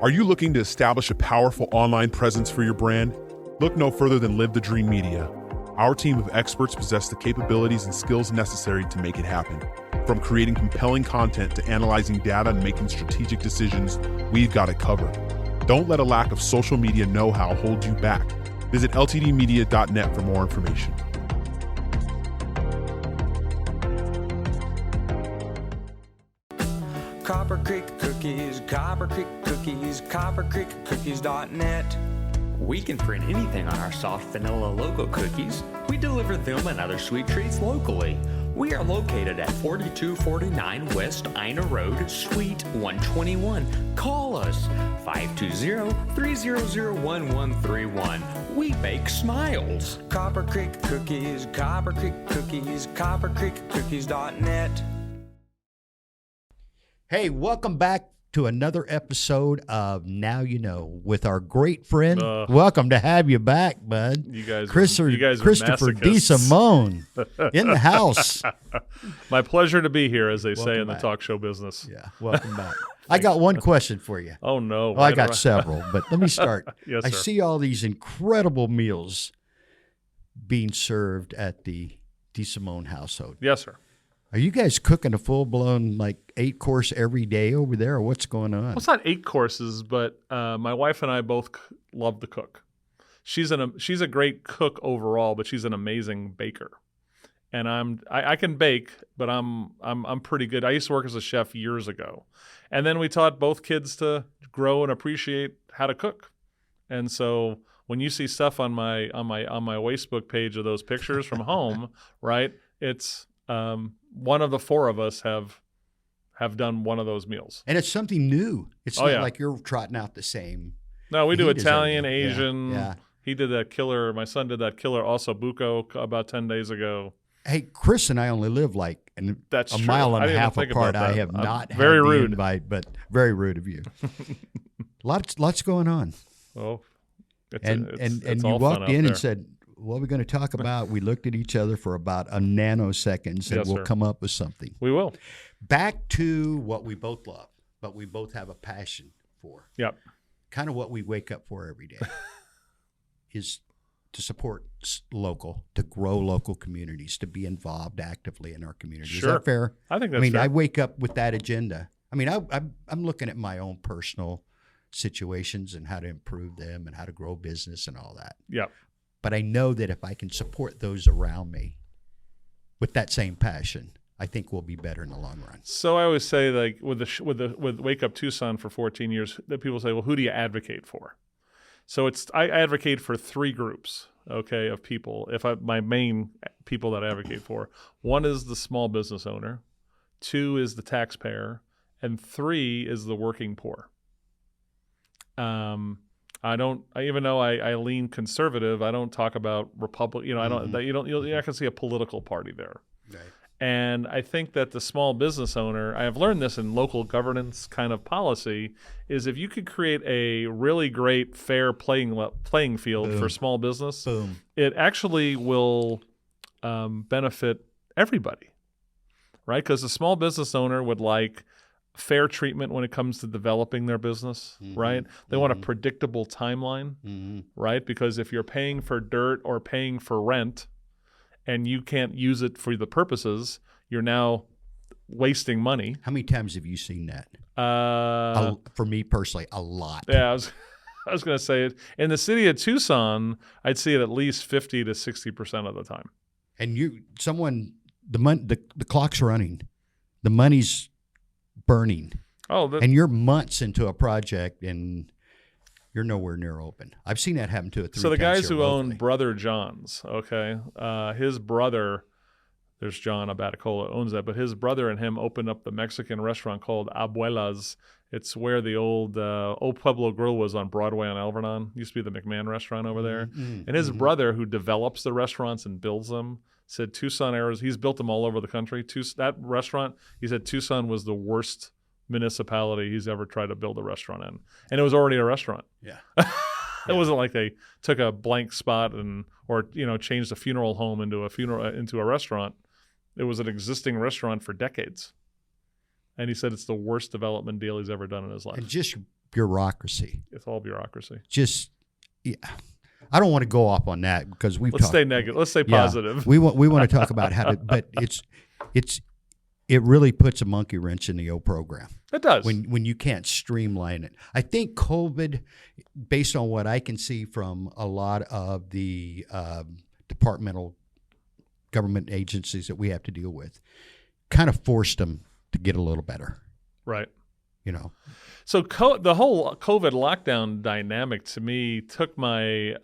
Are you looking to establish a powerful online presence for your brand? Look no further than Live the Dream Media. Our team of experts possess the capabilities and skills necessary to make it happen. From creating compelling content to analyzing data and making strategic decisions, we've got it covered. Don't let a lack of social media know-how hold you back. Visit ltdmedia.net for more information. Copper Creek Cookies, Copper Creek Cookies, coppercreekcookies.net. We can print anything on our soft vanilla logo cookies. We deliver them and other sweet treats locally. We are located at 4249 West Ina Road, Suite 121. Call us 520-300-1131. We bake smiles. Copper Creek Cookies, Copper Creek Cookies, coppercreekcookies.net. Hey, welcome back to another episode of Now You Know with our great friend. Welcome to have you back, bud. You guys Christopher masochists. DeSimone in the house. My pleasure to be here, as they Welcome say in the back. talk show business. Yeah, welcome back. I got one question for you. Oh, no. Well, I got several, but let me start. Yes, I sir. see all these incredible meals being served at the DeSimone household. Yes, sir. Are you guys cooking a full-blown, 8-course every day over there, or what's going on? Well, it's not 8 courses, but my wife and I both love to cook. She's a great cook overall, but she's an amazing baker. And I can bake, but I'm pretty good. I used to work as a chef years ago. And then we taught both kids to grow and appreciate how to cook. And so when you see stuff on my Facebook page of those pictures from home, right? It's one of the 4 of us have done one of those meals. And it's something new. It's Oh, not yeah. like you're trotting out the same. No, we do He does Italian, everything. Yeah, Asian. yeah. He did that killer. My son did that killer ossobuco about 10 days ago. Hey, Chris and I only live That's a true. mile and I a didn't half think apart. about I that. have not had very the rude. invite, but very rude of you. Lots going on. Oh, it's And you all fun walked out in there. and said, what are we going to talk about? We looked at each other for about a nanosecond and said, Yes, we'll sir. come up with something. We will. Back to what we both love, but we both have a passion for. Yep. Kind of what we wake up for every day is to support local, to grow local communities, to be involved actively in our community. Sure. Is that fair? I think that's fair. I wake up with that agenda. I mean, I'm looking at my own personal situations and how to improve them and how to grow business and all that. Yep. But I know that if I can support those around me with that same passion, I think we'll be better in the long run. So I always say, like with Wake Up Tucson for 14 years, that people say, well, who do you advocate for? So I advocate for 3 groups, okay, of people. My main people that I advocate for, 1 is the small business owner, 2 is the taxpayer, and 3 is the working poor. Even though I lean conservative, I don't talk about Republican. You're not going to see a political party there. Right. And I think that the small business owner, I have learned this in local governance kind of policy, is if you could create a really great fair playing field Boom. for small business, Boom. it actually will benefit everybody, right? Because the small business owner would like fair treatment when it comes to developing their business, right? They want a predictable timeline, right? Because if you're paying for dirt or paying for rent and you can't use it for the purposes, you're now wasting money. How many times have you seen that? For me personally, a lot. Yeah, I was going to say it. In the city of Tucson, I'd see it at least 50 to 60% of the time. And the clock's running, the money's burning, and you're months into a project and you're nowhere near open. I've seen that happen to a 3 So the times guys here who locally. own Brother John's, okay, his brother, there's John Abaticola owns that, but his brother and him opened up the Mexican restaurant called Abuela's. It's where the old Pueblo Grill was on Broadway on Alvernon. Used to be the McMahon restaurant over there. And his brother, who develops the restaurants and builds them, said Tucson, Arizona, he's built them all over the country. That restaurant, he said Tucson was the worst municipality he's ever tried to build a restaurant in. And it was already a restaurant. Yeah. It wasn't like they took a blank spot or changed a funeral home into a restaurant. It was an existing restaurant for decades. And he said it's the worst development deal he's ever done in his life. And just bureaucracy. It's all bureaucracy. Just, yeah. I don't want to go off on that because Let's stay negative. Let's stay positive. We want to talk about how to, but it really puts a monkey wrench in the old program. It does. When you can't streamline it. I think COVID, based on what I can see from a lot of the departmental government agencies that we have to deal with, kind of forced them to get a little better. Right. So the whole COVID lockdown dynamic to me took my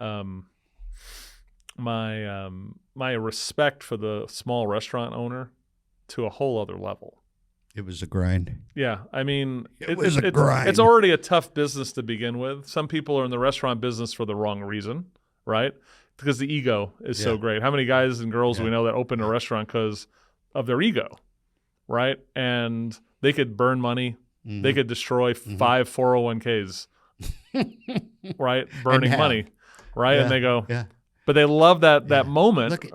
my respect for the small restaurant owner to a whole other level. It was a grind. Yeah, I mean, it was a grind. It's already a tough business to begin with. Some people are in the restaurant business for the wrong reason, right? Because the ego is so great. How many guys and girls do we know that open a restaurant because of their ego, right? And they could burn money. Mm-hmm. They could destroy 5 401ks, right? Burning money, right? Yeah. And they go, but they love that moment. Look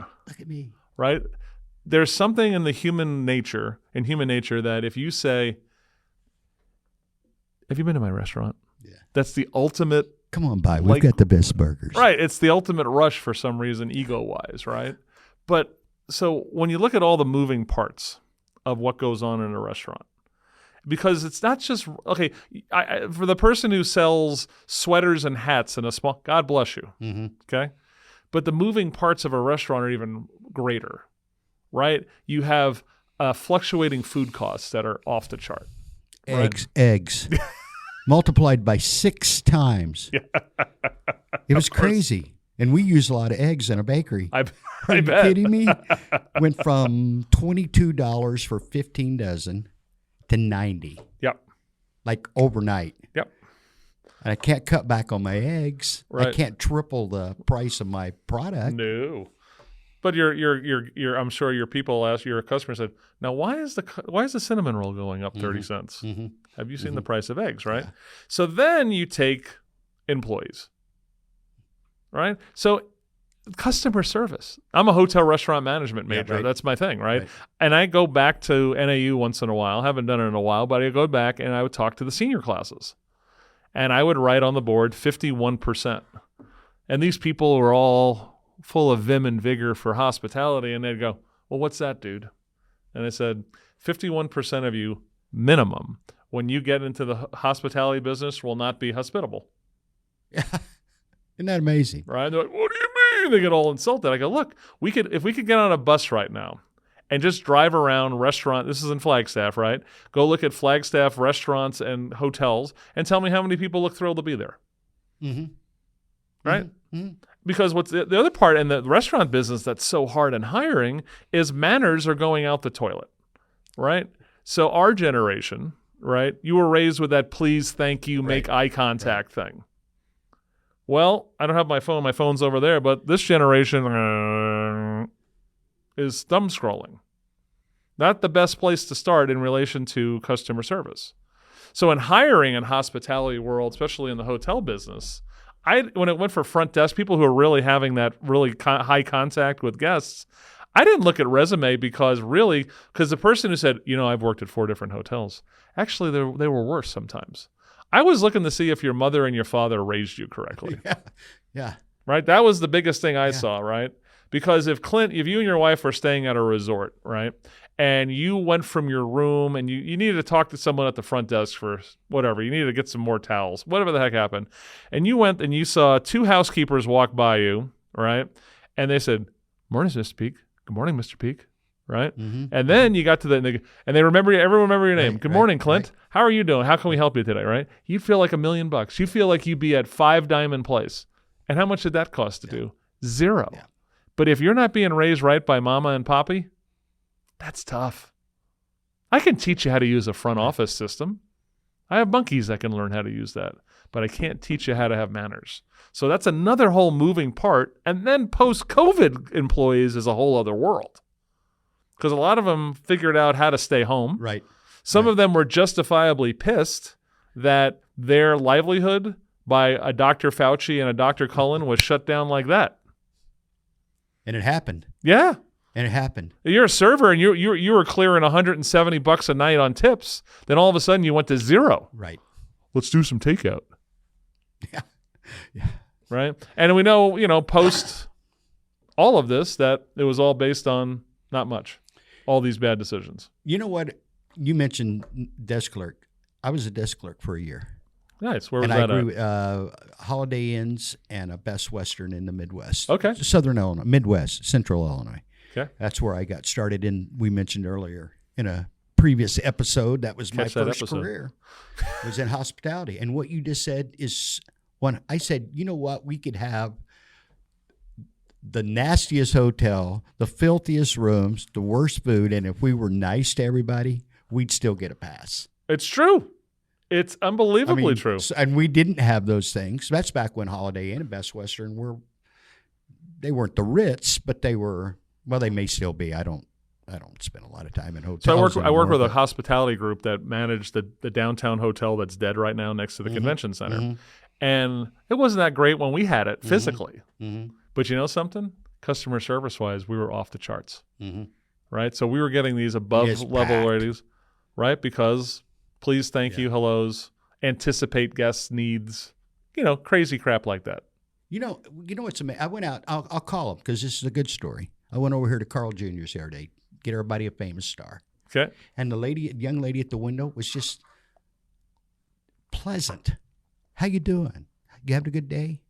at me, right? There's something in human nature that if you say, have you been to my restaurant? Yeah. That's the ultimate. Come on by. We've got the best burgers. Right. It's the ultimate rush for some reason, ego-wise, right? But so when you look at all the moving parts of what goes on in a restaurant, because it's not just, okay, for the person who sells sweaters and hats in a small, God bless you, okay? But the moving parts of a restaurant are even greater, right? You have fluctuating food costs that are off the chart. Eggs. Multiplied by 6 times. It was crazy. And we use a lot of eggs in a bakery. I Are you bet. kidding me? Went from $22 for 15 dozen to 90. Yep. Like overnight. Yep. And I can't cut back on my eggs. Right. I can't triple the price of my product. No. But you're I'm sure your people asked, your customer said, now why is the cinnamon roll going up 30 cents? Mm-hmm. Have you seen the price of eggs, right? Yeah. So then you take employees, right? So customer service. I'm a hotel restaurant management major. Yeah, right. That's my thing, right? And I go back to NAU once in a while. Haven't done it in a while, but I go back and I would talk to the senior classes. And I would write on the board 51%. And these people were all full of vim and vigor for hospitality. And they'd go, well, what's that, dude? And I said, 51% of you, minimum, when you get into the hospitality business, will not be hospitable. Yeah. Isn't that amazing? Right? They're like, what do you mean? They get all insulted. I go, look, if we could get on a bus right now and just drive around restaurant. This is in Flagstaff, right? Go look at Flagstaff restaurants and hotels and tell me how many people look thrilled to be there. Mm-hmm. Right? Mm-hmm. Because what's the other part in the restaurant business that's so hard in hiring is manners are going out the toilet, right? So our generation, right? You were raised with that please, thank you, make eye contact thing. Well, I don't have my phone. My phone's over there. But this generation is thumb scrolling. Not the best place to start in relation to customer service. So in hiring in hospitality world, especially in the hotel business, when it went for front desk, people who are really having that really high contact with guests, I didn't look at resume because the person who said, I've worked at 4 different hotels, actually they were worse sometimes. I was looking to see if your mother and your father raised you correctly. Yeah. Right? That was the biggest thing I saw, right? Because if you and your wife were staying at a resort, right, and you went from your room and you needed to talk to someone at the front desk for whatever, you needed to get some more towels, whatever the heck happened, and you went and you saw 2 housekeepers walk by you, right, and they said, morning, Mr. Peak. Good morning, Mr. Peak. Right? Mm-hmm. And then you got to everyone remember your name. Good morning, Clint. Right. How are you doing? How can we help you today? Right? You feel like $1 million. You feel like you'd be at 5 Diamond Place. And how much did that cost to do? 0. Yeah. But if you're not being raised right by mama and papi, that's tough. I can teach you how to use a front office system. I have monkeys that can learn how to use that. But I can't teach you how to have manners. So that's another whole moving part. And then post-COVID employees is a whole other world. Because a lot of them figured out how to stay home. Right. Some of them were justifiably pissed that their livelihood by a Dr. Fauci and a Dr. Cullen was shut down like that. And it happened. Yeah. And it happened. You're a server and you were clearing $170 a night on tips. Then all of a sudden you went to 0. Right. let's do some takeout. Yeah. Yeah. Right? And we know, post all of this, that it was all based on not much. All these bad decisions. You know what? You mentioned desk clerk. I was a desk clerk for a year. Nice. Where was and that I grew, at? Holiday Inns and a Best Western in the Midwest. Okay. Southern Illinois, Midwest, Central Illinois. Okay. That's where I got started in, we mentioned earlier in a previous episode, that was my first career. It was in hospitality. And what you just said is, when I said, you know what, we could have the nastiest hotel, the filthiest rooms, the worst food, and if we were nice to everybody, we'd still get a pass. It's true. It's unbelievably true. And we didn't have those things. That's back when Holiday Inn and Best Western they weren't the Ritz, but they were, well, they may still be. I don't spend a lot of time in hotels. So I work with a hospitality group that managed the downtown hotel that's dead right now next to the convention center. Mm-hmm. And it wasn't that great when we had it physically. Mm-hmm. But you know something? Customer service-wise, we were off the charts. Mm-hmm. Right? So we were getting these above-level ratings, right? Because please, thank you, hellos, anticipate guests' needs, crazy crap like that. You know what's amazing? I went out. I'll call him because this is a good story. I went over here to Carl Jr.'s the other day, get everybody a famous star. Okay. And the young lady at the window was just pleasant. How you doing? You having a good day?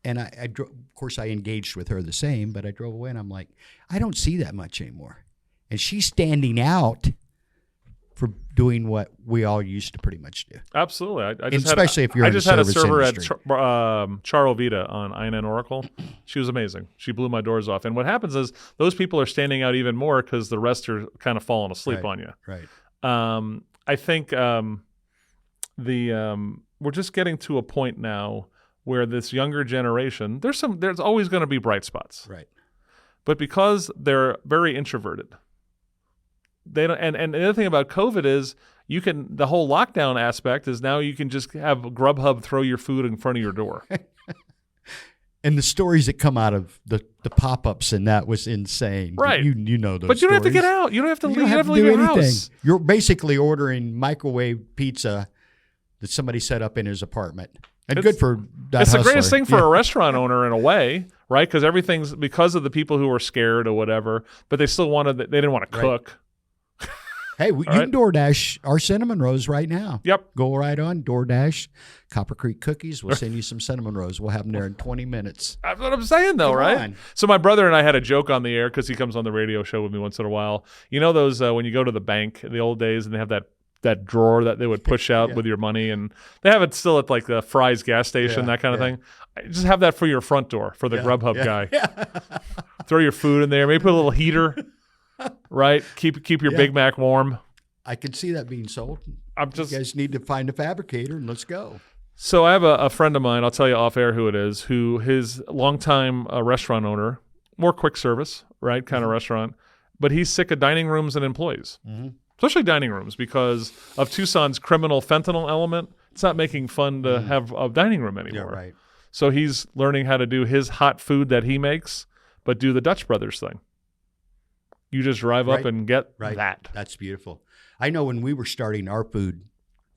And I drove, of course, I engaged with her the same, but I drove away and I'm like, I don't see that much anymore. And she's standing out for doing what we all used to pretty much do. Absolutely. I just had a server at Charo Vita on INN Oracle. She was amazing. She blew my doors off. And what happens is those people are standing out even more because the rest are kind of falling asleep on you. Right. I think we're just getting to a point now where this younger generation, there's always going to be bright spots. Right. But because they're very introverted, they don't, and the other thing about COVID is the whole lockdown aspect is now you can just have Grubhub throw your food in front of your door. And the stories that come out of the pop-ups and that was insane. Right. You know those But you don't have to stories. get out. You don't have to leave. You You don't have to do leave your anything. house. You're basically ordering microwave pizza that somebody set up in his apartment. And good for that It's hustler. the greatest thing for a restaurant owner in a way, right? Because everything's because of the people who are scared or whatever, but they still they didn't want to cook. Hey, you can DoorDash our cinnamon rolls right now. Yep. Go right on DoorDash, Copper Creek Cookies. We'll send you some cinnamon rolls. We'll have them there in 20 minutes. That's what I'm saying, though, right? On. So my brother and I had a joke on the air because he comes on the radio show with me once in a while. You know those when you go to the bank in the old days and they have that drawer that they would push out with your money, and they have it still at like the Fry's gas station, that kind of thing. Just have that for your front door for the Grubhub guy. Yeah. Throw your food in there. Maybe put a little heater, right? Keep your Big Mac warm. I can see that being sold. You guys need to find a fabricator and let's go. So I have a friend of mine, I'll tell you off air who it is, who his longtime restaurant owner, more quick service, right, kind of restaurant, but he's sick of dining rooms and employees. Mm-hmm. Especially dining rooms, because of Tucson's criminal fentanyl element. It's not making fun to have a dining room anymore. Yeah, right. So he's learning how to do his hot food that he makes, but do the Dutch Brothers thing. You just drive up and get that. That's beautiful. I know when we were starting our food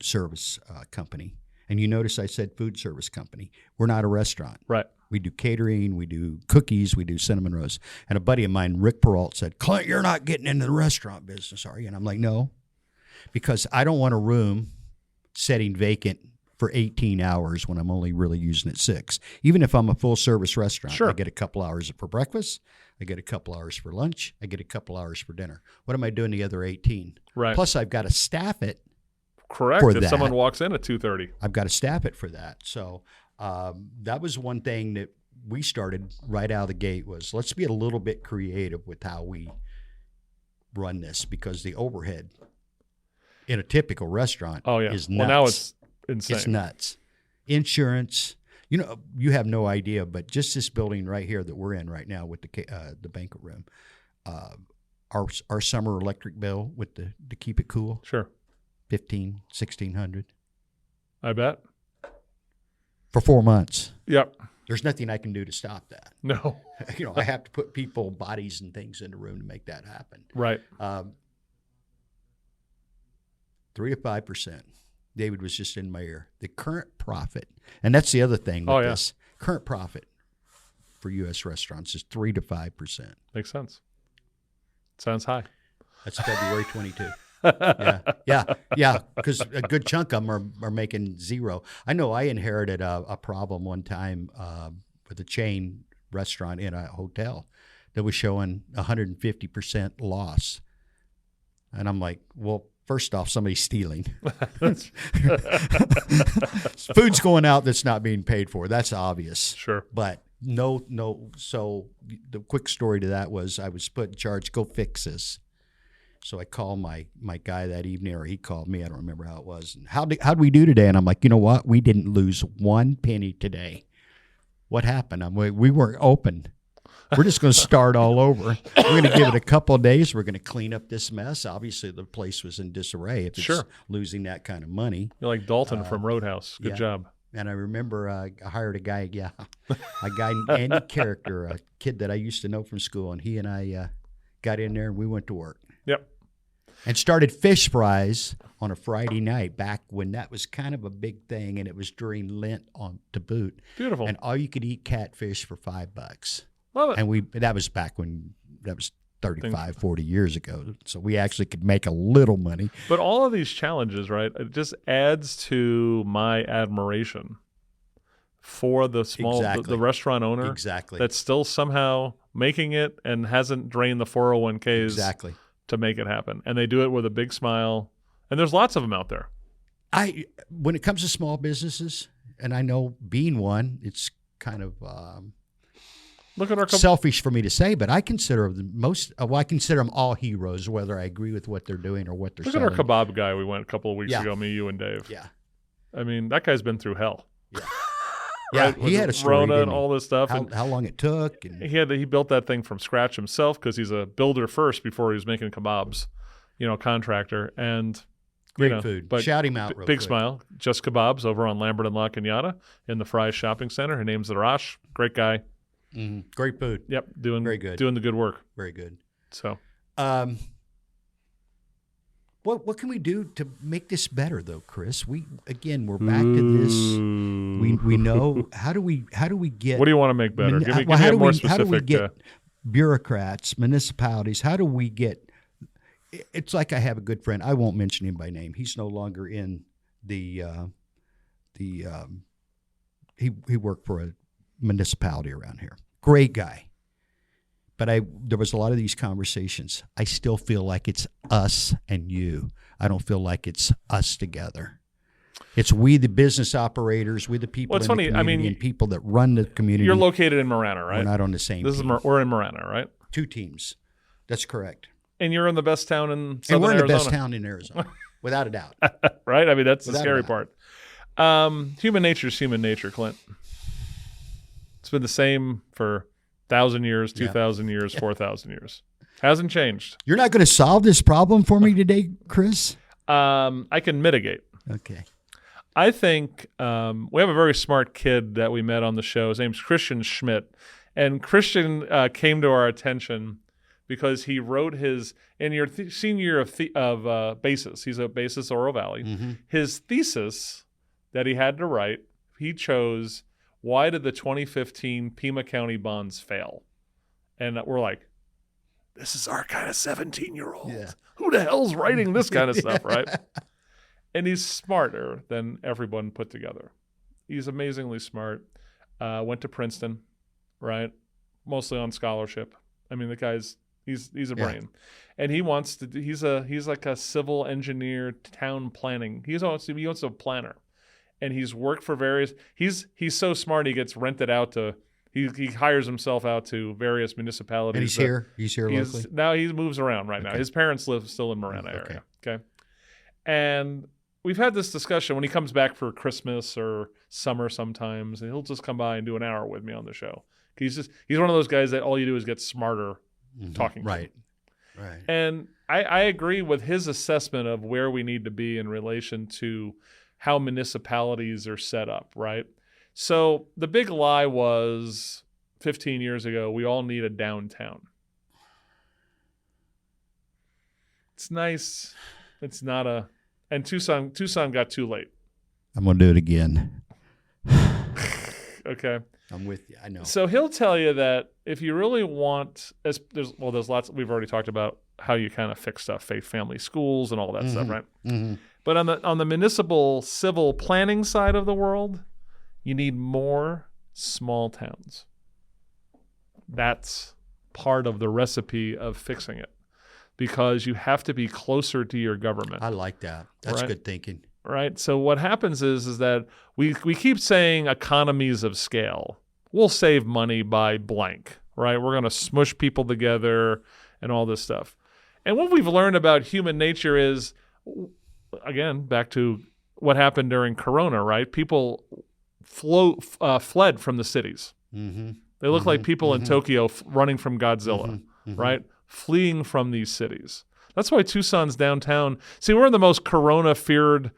service company, and you notice I said food service company, we're not a restaurant. Right. We do catering, we do cookies, we do cinnamon rolls. And a buddy of mine, Rick Peralt, said, Clint, you're not getting into the restaurant business, are you? And I'm like, no, because I don't want a room sitting vacant for 18 hours when I'm only really using it 6. Even if I'm a full-service restaurant, I get a couple hours for breakfast, I get a couple hours for lunch, I get a couple hours for dinner. What am I doing the other 18? Right. Plus, I've got to staff it. Correct. If someone walks in at 2:30, I've got to staff it for that. So that was one thing that we started right out of the gate was let's be a little bit creative with how we run this, because the overhead in a typical restaurant is nuts. Well, now it's insane. It's nuts. Insurance. You have no idea, but just this building right here that we're in right now with the banquet room, our summer electric bill with to keep it cool. Sure. $1,600. I bet. For 4 months. Yep. There's nothing I can do to stop that. No. I have to put people, bodies, and things in the room to make that happen. Right. 3 to 5%. David was just in my ear. The current profit, and that's the other thing with this. Current profit for U.S. restaurants is 3 to 5%. Makes sense. Sounds high. That's February 22. Yeah. Because a good chunk of them are making zero. I know I inherited a problem one time with a chain restaurant in a hotel that was showing 150% loss. And I'm like, well, first off, somebody's stealing. Food's going out that's not being paid for. That's obvious. Sure. But no. So the quick story to that was I was put in charge, go fix this. So I called my guy that evening, or he called me. I don't remember how it was. And how'd we do today? And I'm like, you know what? We didn't lose one penny today. What happened? We weren't open. We're just going to start all over. We're going to give it a couple of days. We're going to clean up this mess. Obviously, the place was in disarray if it's losing that kind of money. You're like Dalton from Roadhouse. Good job. And I remember I hired a guy, Andy Character, a kid that I used to know from school, and he and I got in there and we went to work. Yep. And started fish fries on a Friday night back when that was kind of a big thing, and it was during Lent to boot. Beautiful. And all you could eat catfish for $5. Love it. And that was back when that was 35, 40 years ago. So we actually could make a little money. But all of these challenges, right, it just adds to my admiration for the small, the restaurant owner. Exactly. That's still somehow making it and hasn't drained the 401ks. Exactly. To make it happen. And they do it with a big smile. And there's lots of them out there. When it comes to small businesses, and I know being one, it's kind of look at our selfish for me to say, but I consider I consider them all heroes, whether I agree with what they're doing or what they're selling. Look at our kebab guy we went a couple of weeks ago, me, you, and Dave. Yeah. I mean, that guy's been through hell. Yeah. Right? Yeah, he had a story, Rona and all this stuff. How long it took. And he built that thing from scratch himself because he's a builder first before he was making kebabs, contractor. And great food. But shout him out real big quick. Smile. Just Kebabs over on Lambert and La Cañada in the Fry's Shopping Center. Her name's Arash. Great guy. Mm-hmm. Great food. Yep. Very good. Doing the good work. Very good. So. What can we do to make this better, though, Chris? We're back to this. We know how do we get? What do you want to make better? Give me a more specific. How do we get bureaucrats, municipalities? How do we get? It's like I have a good friend. I won't mention him by name. He's no longer in he worked for a municipality around here. Great guy. But there was a lot of these conversations. I still feel like it's us and you. I don't feel like it's us together. It's we, the business operators, we, the people in the community, and people that run the community. You're located in Marana, right? We're not on the same team. We're in Marana, right? 2 teams. That's correct. And you're in the best town in Southern Arizona. And we're in the best town in Arizona, without a doubt. Right? I mean, that's the scary part. Human nature is human nature, Clint. It's been the same for 1,000 years, 2,000 years, 4,000 years. Hasn't changed. You're not going to solve this problem for me today, Chris? I can mitigate. Okay. I think we have a very smart kid that we met on the show. His name's Christian Schmidt. And Christian came to our attention because he wrote in your senior year of basis. He's a basis Oro Valley. Mm-hmm. His thesis that he had to write, he chose, why did the 2015 Pima County bonds fail? And we're like, this is our kind of 17-year-old. Yeah. Who the hell's writing this kind of stuff, right? And he's smarter than everyone put together. He's amazingly smart. Went to Princeton, right? Mostly on scholarship. I mean, the guy's he's a brain, and he wants to. He's like a civil engineer, town planning. He wants to be a planner, and he's worked for various. He's so smart. He gets rented out to. He hires himself out to various municipalities. And he's here locally? Now he moves around right now. His parents live still in Marana area. Okay. And we've had this discussion when he comes back for Christmas or summer sometimes, and he'll just come by and do an hour with me on the show. He's one of those guys that all you do is get smarter talking. Right. To him. Right. And I agree with his assessment of where we need to be in relation to how municipalities are set up, right? So the big lie was 15 years ago, we all need a downtown. It's nice. It's not And Tucson got too late. I'm going to do it again. Okay. I'm with you. I know. So he'll tell you that if you really want, there's lots. We've already talked about how you kind of fix stuff, faith, family, schools, and all that stuff, right? Mm-hmm. But on the municipal civil planning side of the world, you need more small towns. That's part of the recipe of fixing it, because you have to be closer to your government. I like that. That's right? good thinking. Right. So what happens is that we keep saying economies of scale. We'll save money by blank, right? We're going to smush people together and all this stuff. And what we've learned about human nature is, again, back to what happened during Corona, right? People fled from the cities. Mm-hmm. They look like people in Tokyo running from Godzilla, right? Fleeing from these cities. That's why Tucson's downtown. See, we're in the most Corona scared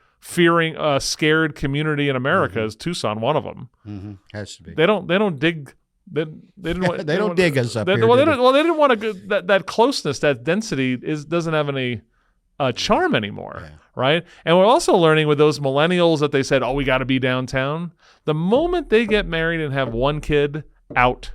community in America. Is Tucson one of them? Mm-hmm. Has to be. They don't dig. They didn't. They don't dig us up here. Well, they didn't want to. That closeness, that density doesn't have any charm anymore, right? And we're also learning with those millennials that they said, "Oh, we got to be downtown." The moment they get married and have one kid, out.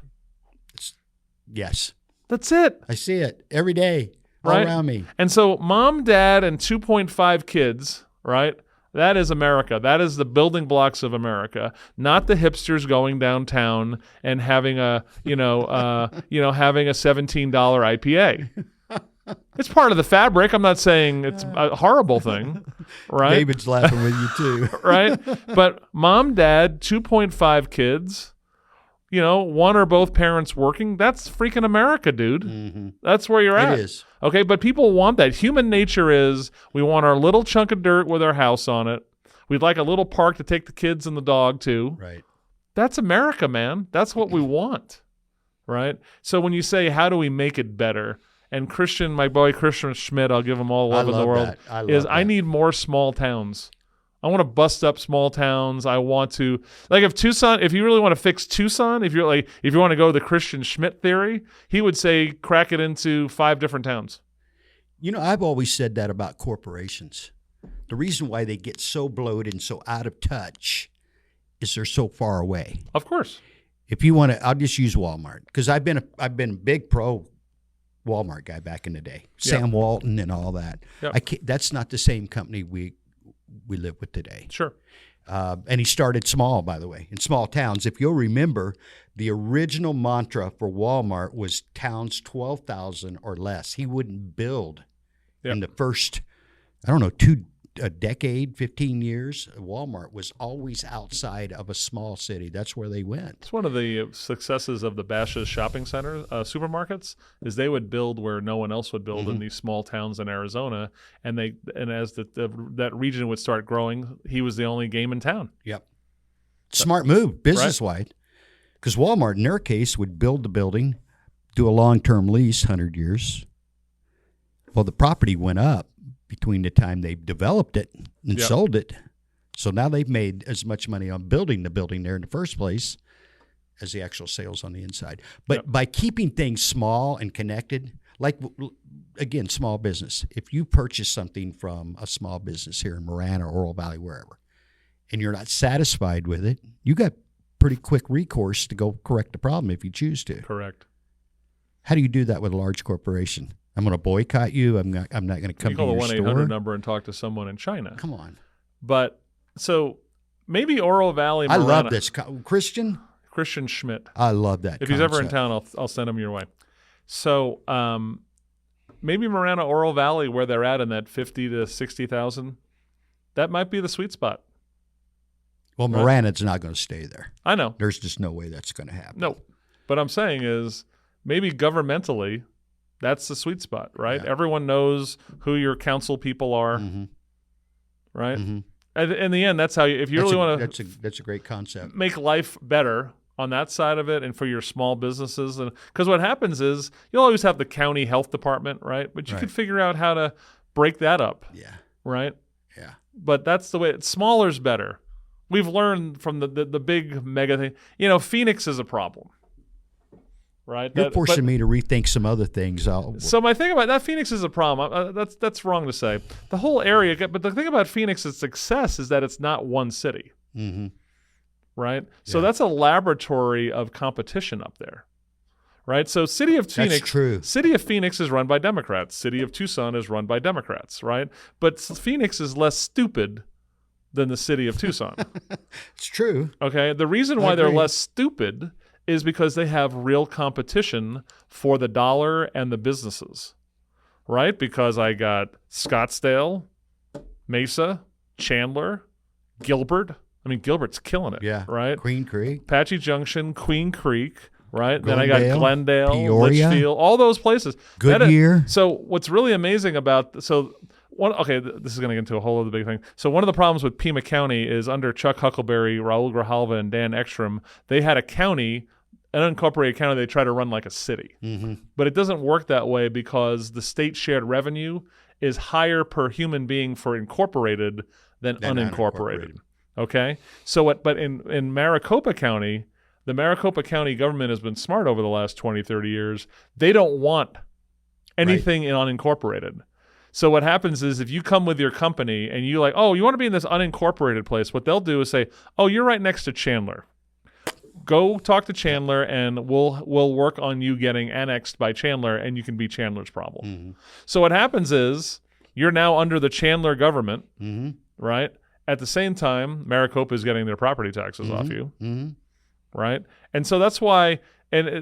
Yes. That's it. I see it every day all right? around me. And so mom, dad, and 2.5 kids, right? That is America. That is the building blocks of America, not the hipsters going downtown and having a, having a $17 IPA. It's part of the fabric. I'm not saying it's a horrible thing, right? David's laughing with you too. Right? But mom, dad, 2.5 kids, one or both parents working, that's freaking America, dude. Mm-hmm. That's where you're at. It is. Okay, but people want that. Human nature is we want our little chunk of dirt with our house on it. We'd like a little park to take the kids and the dog to. Right. That's America, man. That's what we want, right? So when you say, how do we make it better? And my boy Christian Schmidt, I'll give him all the love in the world, I need more small towns. I want to bust up small towns. I want to, if you really want to fix Tucson, if you want to go the Christian Schmidt theory, he would say crack it into 5 different towns. I've always said that about corporations. The reason why they get so bloated and so out of touch is they're so far away. Of course. If you want to, I'll just use Walmart because I've been a big pro Walmart guy back in the day. Sam Walton and all that. Yep. That's not the same company we live with today. Sure. And he started small, by the way, in small towns. If you'll remember, the original mantra for Walmart was towns 12,000 or less. He wouldn't build in the first, a decade, 15 years. Walmart was always outside of a small city. That's where they went. It's one of the successes of the Bashas' shopping center supermarkets is they would build where no one else would build in these small towns in Arizona, and as that region would start growing, he was the only game in town. Yep. Smart move, business-wide, because Walmart, in their case, would build the building, do a long-term lease, 100 years. Well, the property went up between the time they developed it and sold it. So now they've made as much money on building the building there in the first place as the actual sales on the inside. But by keeping things small and connected, like, again, small business, if you purchase something from a small business here in Marana, Oro Valley, wherever, and you're not satisfied with it, you got pretty quick recourse to go correct the problem if you choose to. Correct. How do you do that with a large corporation? I'm going to boycott you. I'm not going to come to your store. You call the 1-800 number and talk to someone in China. Come on. But so maybe Oro Valley, Marana. I love this. Christian Schmidt. I love that. If he's ever in town, I'll send him your way. So maybe Marana, Oro Valley, where they're at in that 50 to 60,000, that might be the sweet spot. Well, right? Marana's not going to stay there. I know. There's just no way that's going to happen. No. But I'm saying is maybe governmentally, that's the sweet spot, right? Yeah. Everyone knows who your council people are, right? Mm-hmm. In the end, that's how if you really want to. That's a great concept. Make life better on that side of it, and for your small businesses, and because what happens is you'll always have the county health department, right? But you can figure out how to break that up. Yeah. Right. Yeah. But that's the way. Smaller's better. We've learned from the big mega thing. Phoenix is a problem. right? You're forcing me to rethink some other things. So my thing about that, Phoenix is a problem. That's wrong to say. The whole area, but the thing about Phoenix's success is that it's not one city, right? So that's a laboratory of competition up there, right? So City of Phoenix is run by Democrats. City of Tucson is run by Democrats, right? But Phoenix is less stupid than the city of Tucson. It's true. Okay, the reason why they're less stupid is because they have real competition for the dollar and the businesses, right? Because I got Scottsdale, Mesa, Chandler, Gilbert. I mean, Gilbert's killing it, right? Queen Creek. Apache Junction, Queen Creek, right? Glendale, then I got Glendale, Peoria, Litchfield, all those places. Goodyear. So what's really amazing about this is going to get into a whole other big thing. So one of the problems with Pima County is under Chuck Huckleberry, Raul Grijalva, and Dan Ekstrom, they had a county, an unincorporated county they try to run like a city. But it doesn't work that way because the state shared revenue is higher per human being for incorporated than unincorporated. Okay? But in Maricopa County, the Maricopa County government has been smart over the last 20, 30 years. They don't want anything in unincorporated. So what happens is if you come with your company and you like, oh, you want to be in this unincorporated place, what they'll do is say, oh, you're right next to Chandler. Go talk to Chandler and we'll work on you getting annexed by Chandler and you can be Chandler's problem. So what happens is you're now under the Chandler government, right? At the same time, Maricopa is getting their property taxes off you, right? And so that's why,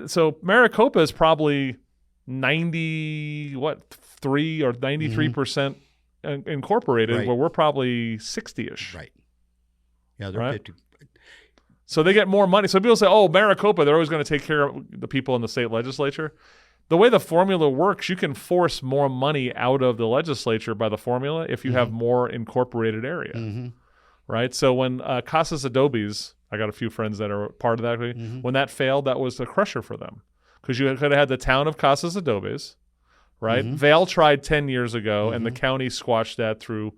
so Maricopa is probably 3 or 93% incorporated, where we're probably 60-ish. Right. Yeah, they're 50. So they get more money. So people say, oh, Maricopa, they're always going to take care of the people in the state legislature. The way the formula works, you can force more money out of the legislature by the formula if you have more incorporated area, right? So when Casas Adobes, I got a few friends that are part of that. When that failed, that was a crusher for them because you could have had the town of Casas Adobes, right? Vail tried 10 years ago, and the county squashed that through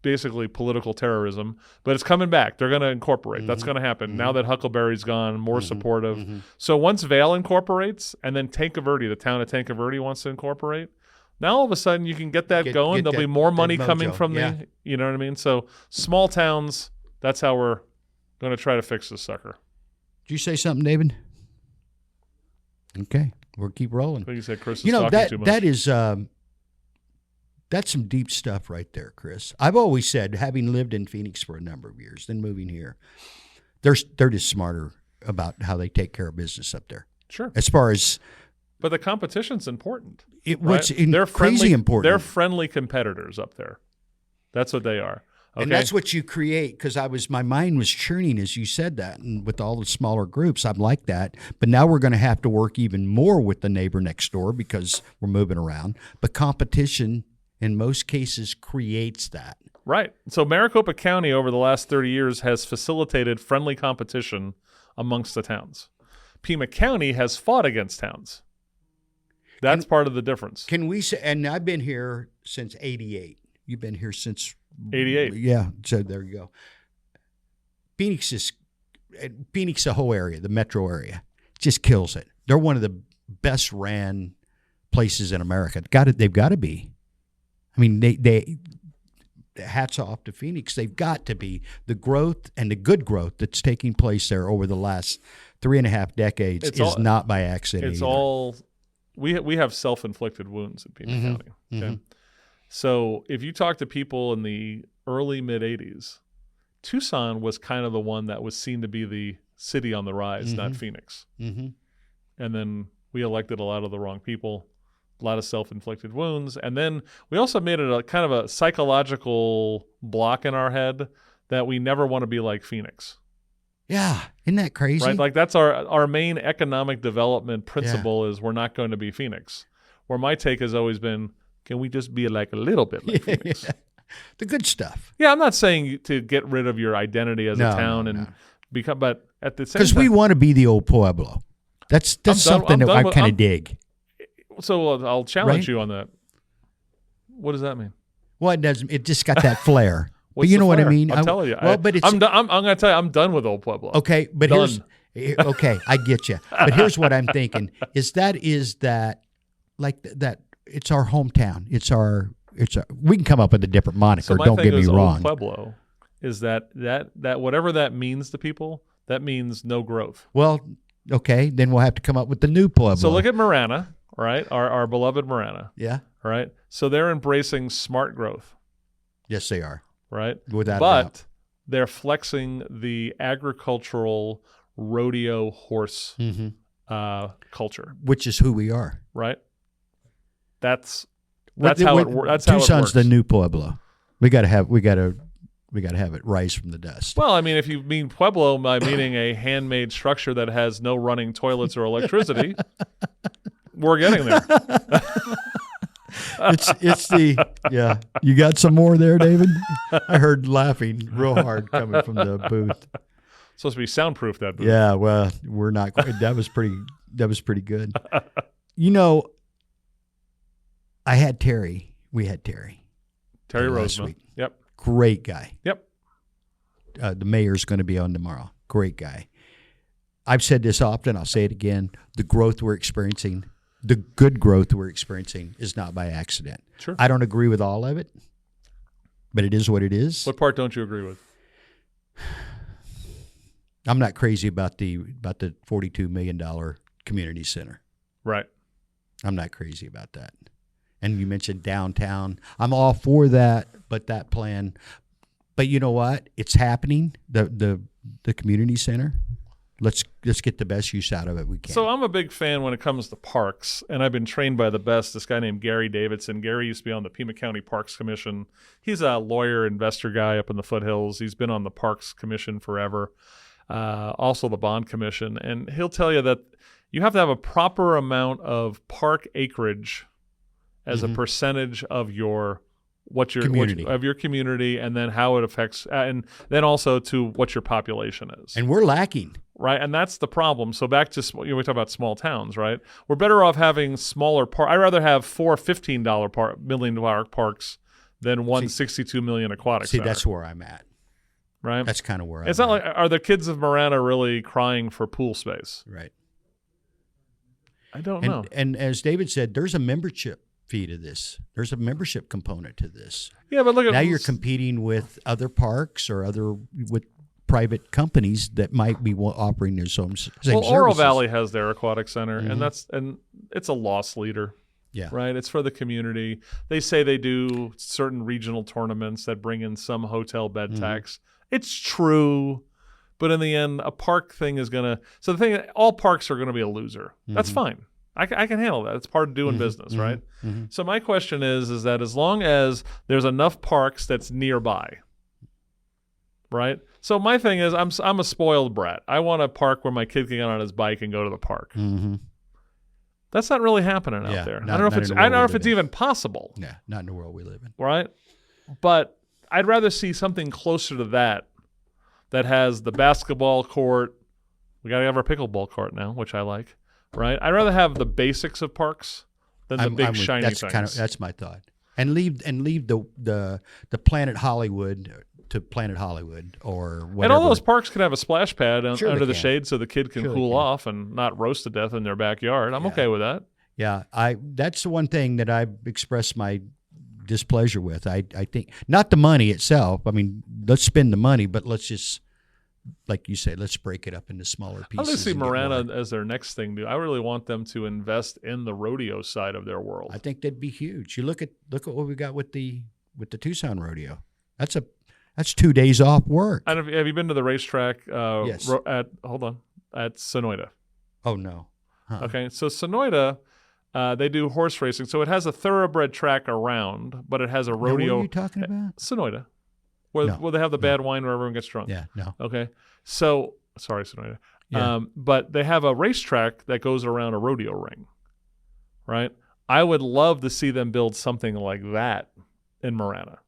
basically political terrorism. But it's coming back. They're going to incorporate. That's going to happen. Now that Huckleberry's gone, more supportive. So once Vail incorporates, and then Tanque Verde, the town of Tanque Verde wants to incorporate, now all of a sudden you can get that going. There'll be more money coming from the, you know what I mean? So small towns, that's how we're going to try to fix this sucker. Did you say something, David? Okay. We'll keep rolling. I think you said Chris is talking too much. That is, that's some deep stuff right there, Chris. I've always said, having lived in Phoenix for a number of years, then moving here, they're just smarter about how they take care of business up there. Sure. As far as, but the competition's important. What's crazy important. They're friendly competitors up there. That's what they are. Okay? And that's what you create, because my mind was churning as you said that, and with all the smaller groups, I'm like that. But now we're going to have to work even more with the neighbor next door because we're moving around. But competition, in most cases, creates that. Right. So Maricopa County over the last 30 years has facilitated friendly competition amongst the towns. Pima County has fought against towns. That's part of the difference. Can we say, and I've been here since 88. You've been here since 88. Yeah, so there you go. Phoenix, the whole area, the metro area, just kills it. They're one of the best ran places in America. They've got to be. I mean, they hats off to Phoenix. They've got to be. The growth and the good growth that's taking place there over the last 3.5 decades is not by accident. It's either. all we have self-inflicted wounds in Pima County. Okay? So if you talk to people in the early mid 80s, Tucson was kind of the one that was seen to be the city on the rise, not Phoenix. And then we elected a lot of the wrong people. A lot of self-inflicted wounds. And then we also made it a kind of a psychological block in our head that we never want to be like Phoenix. Yeah. Isn't that crazy? Right? Like that's our main economic development principle is we're not going to be Phoenix. Where my take has always been, can we just be like a little bit like Phoenix? The good stuff. Yeah, I'm not saying to get rid of your identity as a town and become, but at the same time. Because we want to be the old Pueblo. That's something that I kind of dig. So I'll challenge you on that. What does that mean? Well, it doesn't. It just got that flair. But you know what I mean? I'm telling you. Well, but it's. I'm going to tell you, I'm done with Old Pueblo. Okay, but Okay, I get you. But here's what I'm thinking: is that like that? It's our hometown. It's our. We can come up with a different moniker. So my don't thing get me is wrong. Old Pueblo is that whatever that means to people, that means no growth. Well, okay, then we'll have to come up with the new Pueblo. So look at Marana, right? Our beloved Marana. Yeah. Right. So they're embracing smart growth. Yes, they are. Right. Without a doubt. But they're flexing the agricultural rodeo horse culture, which is who we are. right? That's how it works. Tucson's the new Pueblo. We got to have it rise from the dust. Well, I mean, if you mean Pueblo by meaning a handmade structure that has no running toilets or electricity, we're getting there. It's you got some more there, David? I heard laughing real hard coming from the booth. Supposed to be soundproof, that booth. Yeah, well, we're not quite. That was pretty good. You know, I had Terry. We had Terry Roseman. week. Yep. Great guy. Yep. The mayor's going to be on tomorrow. Great guy. I've said this often. I'll say it again. The growth we're experiencing, the good growth we're experiencing, is not by accident. Sure. I don't agree with all of it, but it is what it is. What part don't you agree with? I'm not crazy about the $42 million community center. Right. I'm not crazy about that. And you mentioned downtown. I'm all for that, but that plan. But you know what? It's happening. The community center. Let's get the best use out of it we can. So I'm a big fan when it comes to parks, and I've been trained by the best. This guy named Gary Davidson. Gary used to be on the Pima County Parks Commission. He's a lawyer, investor guy up in the foothills. He's been on the Parks Commission forever, also the Bond Commission. And he'll tell you that you have to have a proper amount of park acreage as a percentage of your community, and then how it affects, and then also to what your population is. And we're lacking. Right, and that's the problem. So back to we talk about small towns, right? We're better off having smaller parks. I'd rather have four $15 million parks than one $62 million aquatic center. That's where I'm at. Right, that's kind of where I'm at. It's not like, are the kids of Marana really crying for pool space? Right. I don't know. And as David said, there's a membership fee to this. There's a membership component to this. Yeah, but look at now you're competing with other parks or with private companies that might be offering their same services. Oro Valley has their aquatic center, and it's a loss leader. Yeah, right. It's for the community. They say they do certain regional tournaments that bring in some hotel bed tax. It's true, but in the end, a park thing is gonna. So the thing, all parks are gonna be a loser. That's fine. I can handle that. It's part of doing business, right? So my question is that as long as there's enough parks that's nearby, right? So my thing is I'm a spoiled brat. I want a park where my kid can get on his bike and go to the park. That's not really happening out there. I don't know if it's even possible. Yeah, not in the world we live in. Right? But I'd rather see something closer to that has the basketball court. We got to have our pickleball court now, which I like. Right, I'd rather have the basics of parks than the big shiny things. That's my thought. And leave the Planet Hollywood to Planet Hollywood or whatever. And all those parks can have a splash pad under the shade so the kid can cool off and not roast to death in their backyard. I'm okay with that. Yeah, that's the one thing that I've expressed my displeasure with. I think not the money itself. I mean, let's spend the money, but let's just, like you say, let's break it up into smaller pieces. I want to see Marana as their next thing. I really want them to invest in the rodeo side of their world. I think that'd be huge. You look at what we got with the Tucson rodeo. That's 2 days off work. Have you been to the racetrack? Yes. At Sonoyta. Oh no. Huh. Okay, so Sonoyta, they do horse racing. So it has a thoroughbred track around, but it has a rodeo. Now, what are you talking about? Sonoyta. Where they have the bad wine where everyone gets drunk. Yeah, no. Okay. So, sorry, Sonoyta. Yeah. But they have a racetrack that goes around a rodeo ring, right? I would love to see them build something like that in Marana.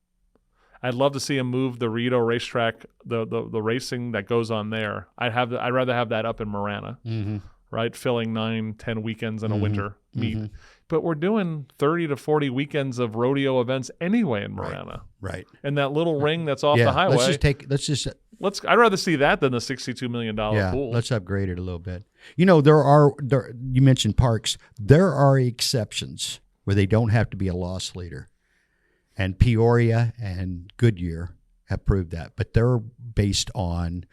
I'd love to see them move the Rito racetrack, the racing that goes on there. I'd rather have that up in Marana, right? Filling 9-10 weekends in a winter meet. But we're doing 30 to 40 weekends of rodeo events anyway in Marana. Right. And that little ring that's off the highway. Let's just I'd rather see that than the $62 million pool. Let's upgrade it a little bit. You know, you mentioned parks. There are exceptions where they don't have to be a loss leader. And Peoria and Goodyear have proved that. But they're based on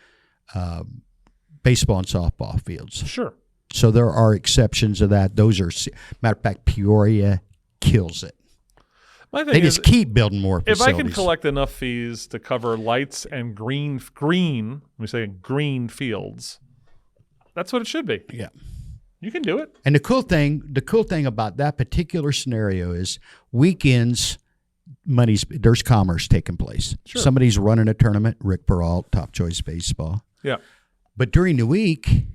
baseball and softball fields. Sure. So there are exceptions to that. Those are, matter of fact, Peoria kills it. They just keep building more facilities. If I can collect enough fees to cover lights and green, let me say green fields, that's what it should be. Yeah. You can do it. And the cool thing about that particular scenario is weekends, there's commerce taking place. Sure. Somebody's running a tournament, Rick Peralt, Top Choice Baseball. Yeah. But during the week,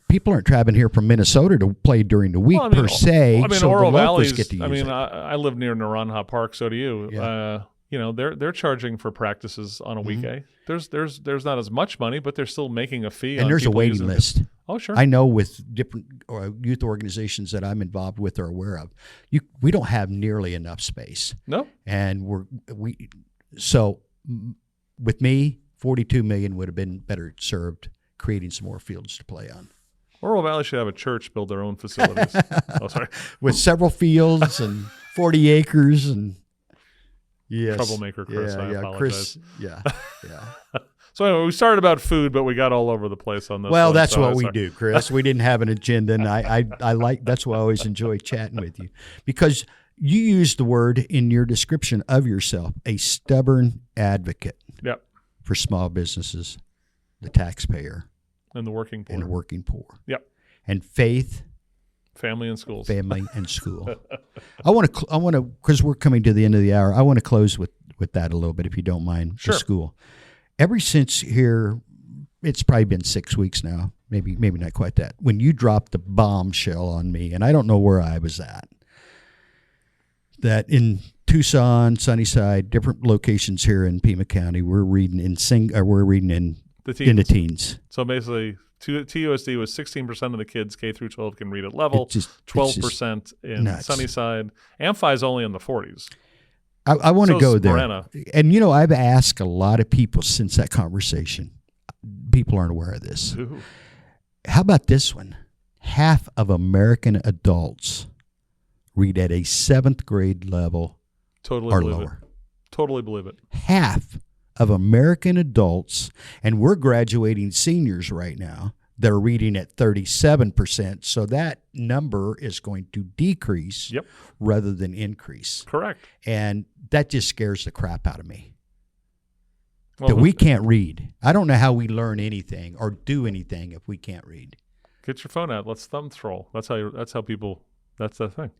people aren't traveling here from Minnesota to play during the week per se. I mean, so Oro the locals Valley's, get to use it. I live near Naranja Park, so do you. Yeah. You know, they're charging for practices on a weekday. There's not as much money, but they're still making a fee. And there's a waiting list. Oh, sure. I know with different youth organizations that I'm involved with or aware of, we don't have nearly enough space. No. And so with me, $42 million would have been better served creating some more fields to play on. Oro Valley should have a church build their own facilities. Oh, sorry. With several fields and 40 acres and yes. Troublemaker Chris. I apologize. Chris, yeah. So anyway, we started about food, but we got all over the place on this. Well, that's what we do, Chris. We didn't have an agenda, and I like that's why I always enjoy chatting with you because you use the word in your description of yourself, a stubborn advocate. Yep. For small businesses, the taxpayer, and the working poor. Yep. And faith, family and schools. Family and school. I want to because we're coming to the end of the hour. I want to close with that a little bit, if you don't mind. Sure. The school. Ever since here, it's probably been 6 weeks now, maybe not quite that. When you dropped the bombshell on me, and I don't know where I was at, that in Tucson, Sunnyside, different locations here in Pima County, we're reading in the teens. So basically, TUSD was 16% of the kids K through 12 can read at level, 12% in nuts. Sunnyside. Amphi's only in the 40s. I want to go there. Morena. And, you know, I've asked a lot of people since that conversation. People aren't aware of this. Ooh. How about this one? Half of American adults read at a 7th grade level or lower. Totally believe it. Half of American adults, and we're graduating seniors right now, they're reading at 37%. So that number is going to decrease rather than increase. Correct. And that just scares the crap out of me. Well, that we can't read. I don't know how we learn anything or do anything if we can't read. Get your phone out. Let's thumb scroll. That's how people. That's the thing.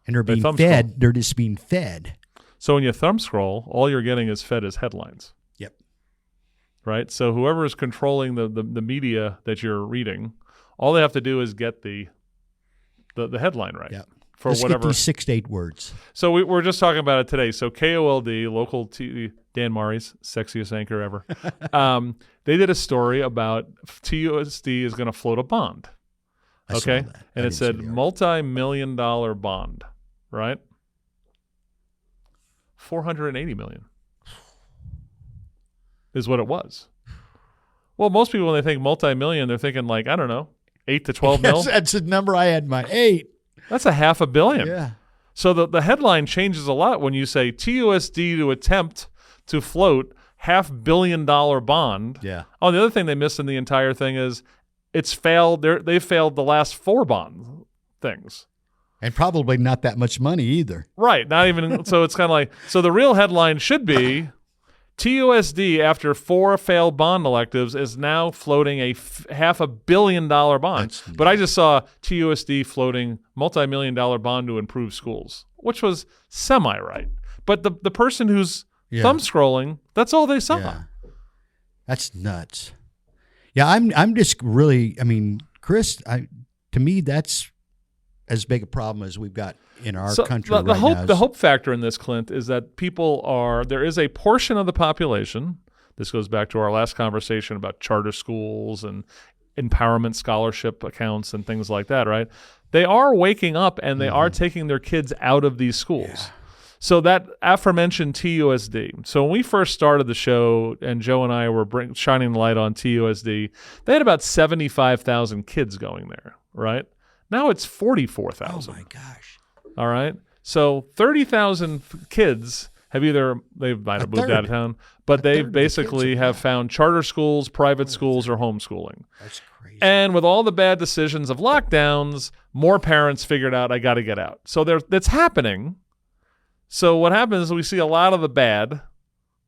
And they're being fed. Scroll. They're just being fed. So when you thumb scroll, all you're getting is fed as headlines. Yep. Right. So whoever is controlling the media that you're reading, all they have to do is get the headline right. Yep. For Let's whatever. Get these 6 to 8 words. So we're just talking about it today. So KOLD, local TV, Dan Murray's sexiest anchor ever. They did a story about TUSD is going to float a bond. Okay, and it said multi-million-dollar bond, right? $480 million is what it was. Well, most people when they think multi-million, they're thinking like I don't know, 8 to 12 mil. That's the number I had in my 8. That's $500 million. Yeah. So the headline changes a lot when you say TUSD to attempt to float $500 million bond. Yeah. Oh, the other thing they missed in the entire thing is it's failed. They failed the last 4 bond things. And probably not that much money either. Right. Not even. So it's kind of like, so the real headline should be TUSD after 4 failed bond electives is now floating a $500 million bond. But I just saw TUSD floating multi-million-dollar bond to improve schools, which was semi-right. But the person who's thumb scrolling, that's all they saw. Yeah. That's nuts. Yeah, I'm just really, I mean, Chris, to me, that's as big a problem as we've got in our country right now. The hope factor in this, Clint, is that there is a portion of the population, this goes back to our last conversation about charter schools and empowerment scholarship accounts and things like that, right? They are waking up and they are taking their kids out of these schools. Yeah. So that aforementioned TUSD. So when we first started the show and Joe and I were shining the light on TUSD, they had about 75,000 kids going there, right? Now it's 44,000. Oh, my gosh. All right. So 30,000 kids have they might have moved out of town, but they basically have found charter schools, private schools, or homeschooling. That's crazy. And with all the bad decisions of lockdowns, more parents figured out, I got to get out. So that's happening. So what happens is we see a lot of the bad,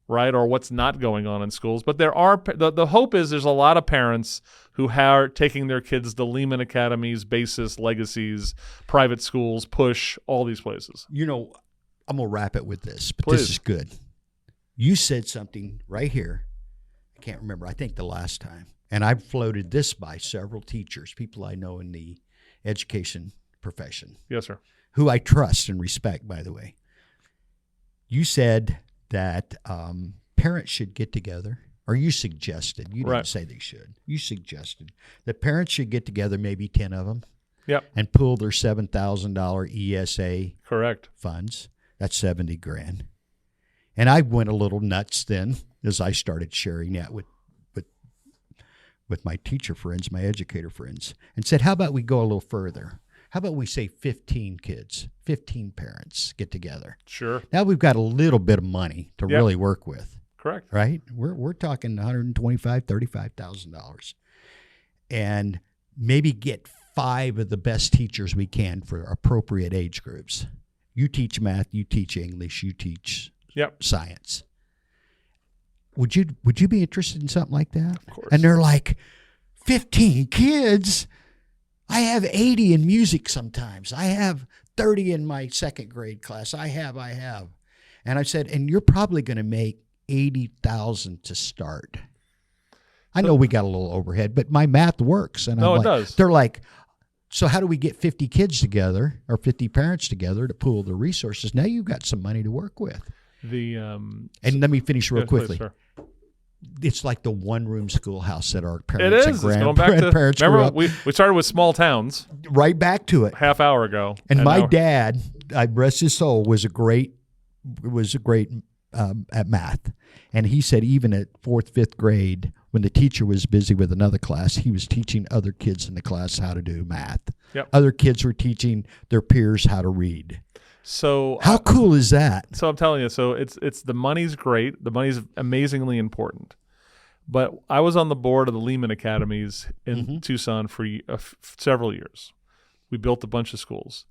right, or what's not going on in schools. But there are the hope is there's a lot of parents who are taking their kids to Lehman Academies, Basis, Legacies, private schools, Push, all these places. You know, I'm going to wrap it with this, but Please. This is good. You said something right here. I can't remember. I think the last time. And I've floated this by several teachers, people I know in the education profession. Yes, sir. Who I trust and respect, by the way. You said that parents should get together, or you suggested. You didn't say they should. You suggested that parents should get together, maybe 10 of them, and pool their $7,000 ESA correct funds. That's $70,000. And I went a little nuts then as I started sharing that with my teacher friends, my educator friends, and said, how about we go a little further? How about we say 15 kids, 15 parents get together? Sure. Now we've got a little bit of money to really work with. Correct. Right? We're talking $125,000, $35,000. And maybe get 5 of the best teachers we can for appropriate age groups. You teach math, you teach English, you teach science. Would you be interested in something like that? Of course. And they're like, 15 kids? I have 80 in music sometimes. I have 30 in my second grade class. I have. And I said, and you're probably going to make $80,000 to start. I know we got a little overhead, but my math works. And it does. They're like, so how do we get 50 kids together or 50 parents together to pool the resources? Now you've got some money to work with. And let me finish real quickly. Please, it's like the one-room schoolhouse that our parents and remember grandparents grew up. we started with small towns. Right back to it. Half hour ago. And my dad, I rest his soul, was a great at math. And he said even at 4th, 5th grade, when the teacher was busy with another class, he was teaching other kids in the class how to do math. Yep. Other kids were teaching their peers how to read. So how cool is that? So I'm telling you, so it's the money's great. The money's amazingly important. But I was on the board of the Lehman Academies in Tucson for several years. We built a bunch of schools.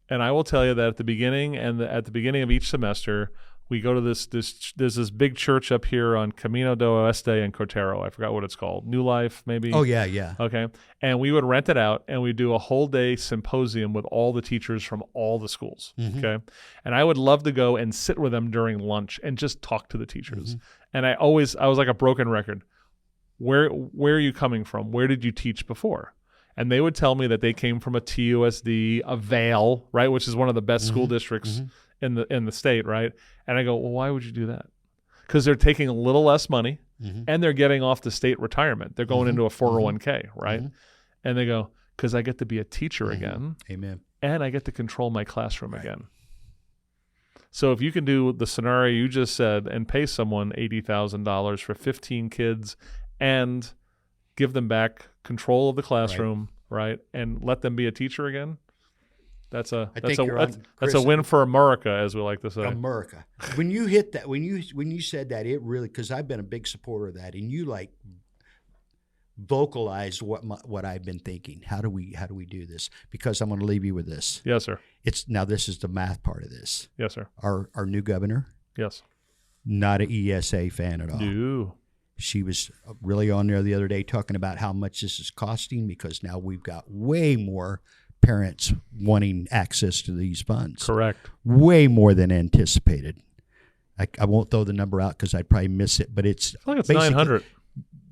And I will tell you that at the beginning at the beginning of each semester, we go to there's this big church up here on Camino del Oeste and Cotero. I forgot what it's called. New Life, maybe? Oh, yeah. Okay. And we would rent it out, and we'd do a whole day symposium with all the teachers from all the schools. Okay. And I would love to go and sit with them during lunch and just talk to the teachers. And I was like a broken record. Where are you coming from? Where did you teach before? And they would tell me that they came from a TUSD, a Vail, right, which is one of the best school districts in the state, right? And I go, well, why would you do that? Because they're taking a little less money and they're getting off the state retirement. They're going into a 401k, right? And they go, because I get to be a teacher again. Amen. And I get to control my classroom again. So if you can do the scenario you just said and pay someone $80,000 for 15 kids and give them back control of the classroom, right? And let them be a teacher again. That's a win for America, as we like to say. America. When you hit that, when you said that, it really, because I've been a big supporter of that, and you like vocalized what I've been thinking. How do we do this? Because I'm going to leave you with this. Yes, sir. This is the math part of this. Yes, sir. Our new governor. Yes. Not an ESA fan at all. No. She was really on there the other day talking about how much this is costing because now we've got way more parents wanting access to these funds. Correct. Way more than anticipated. I won't throw the number out because I'd probably miss it, but it's I think it's 900.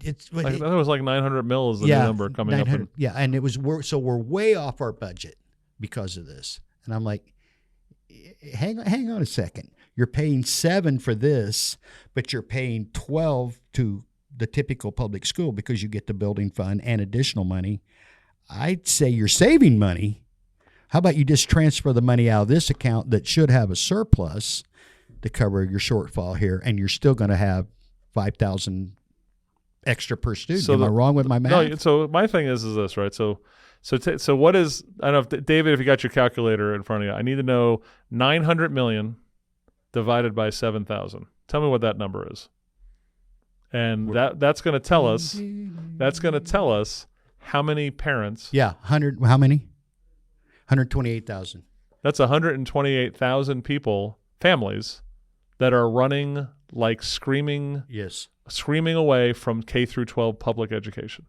I thought it was like 900 mil is the new number coming up. And it was we're way off our budget because of this. And I'm like, hang on a second. You're paying 7 for this, but you're paying 12 to the typical public school because you get the building fund and additional money. I'd say you're saving money, How about you just transfer the money out of this account that should have a surplus to cover your shortfall here, and you're still going to have $5,000 extra per student. Am I wrong with my math? No. So my thing is this, right? So what is? I don't know, David, if you got your calculator in front of you, I need to know 900 million divided by 7,000. Tell me what that number is. And that's going to tell us. That's going to tell us how many parents. Yeah, how many? 128,000. That's 128,000 people, families, that are running like screaming. Yes. Screaming away from K through 12 public education.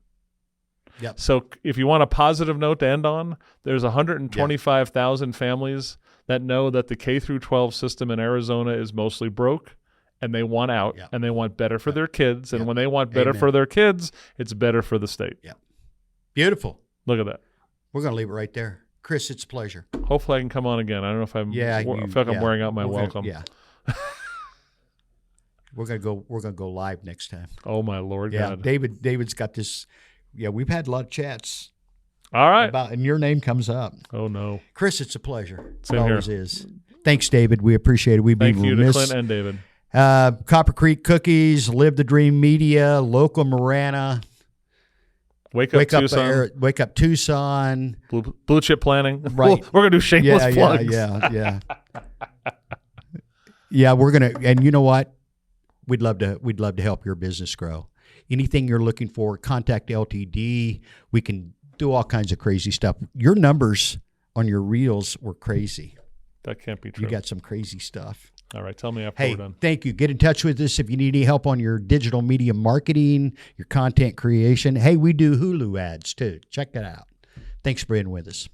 Yep. So if you want a positive note to end on, there's 125,000 families that know that the K through 12 system in Arizona is mostly broke, and they want out, and they want better for their kids. And when they want better for their kids, it's better for the state. Yeah. Beautiful. Look at that. We're going to leave it right there. Chris, it's a pleasure. Hopefully I can come on again. I don't know if I'm I feel like I'm wearing out my welcome. We're gonna go live next time. Oh my Lord God. David's got this. Yeah, we've had a lot of chats. All right. And your name comes up. Oh no. Chris, it's a pleasure. Same it always is. Thanks, David. We appreciate it. Thank you to Clint and David. Copper Creek Cookies, Live the Dream Media, Local Marana. Wake up Tucson. Wake up Tucson. Blue Chip Planning. Right. We're gonna do shameless plugs. Yeah. Yeah, we're gonna. And you know what? We'd love to help your business grow. Anything you're looking for, contact LTD. We can do all kinds of crazy stuff. Your numbers on your reels were crazy. That can't be true. You got some crazy stuff. All right, tell me after we're done. Thank you. Get in touch with us if you need any help on your digital media marketing, your content creation. Hey, we do Hulu ads too. Check that out. Thanks for being with us.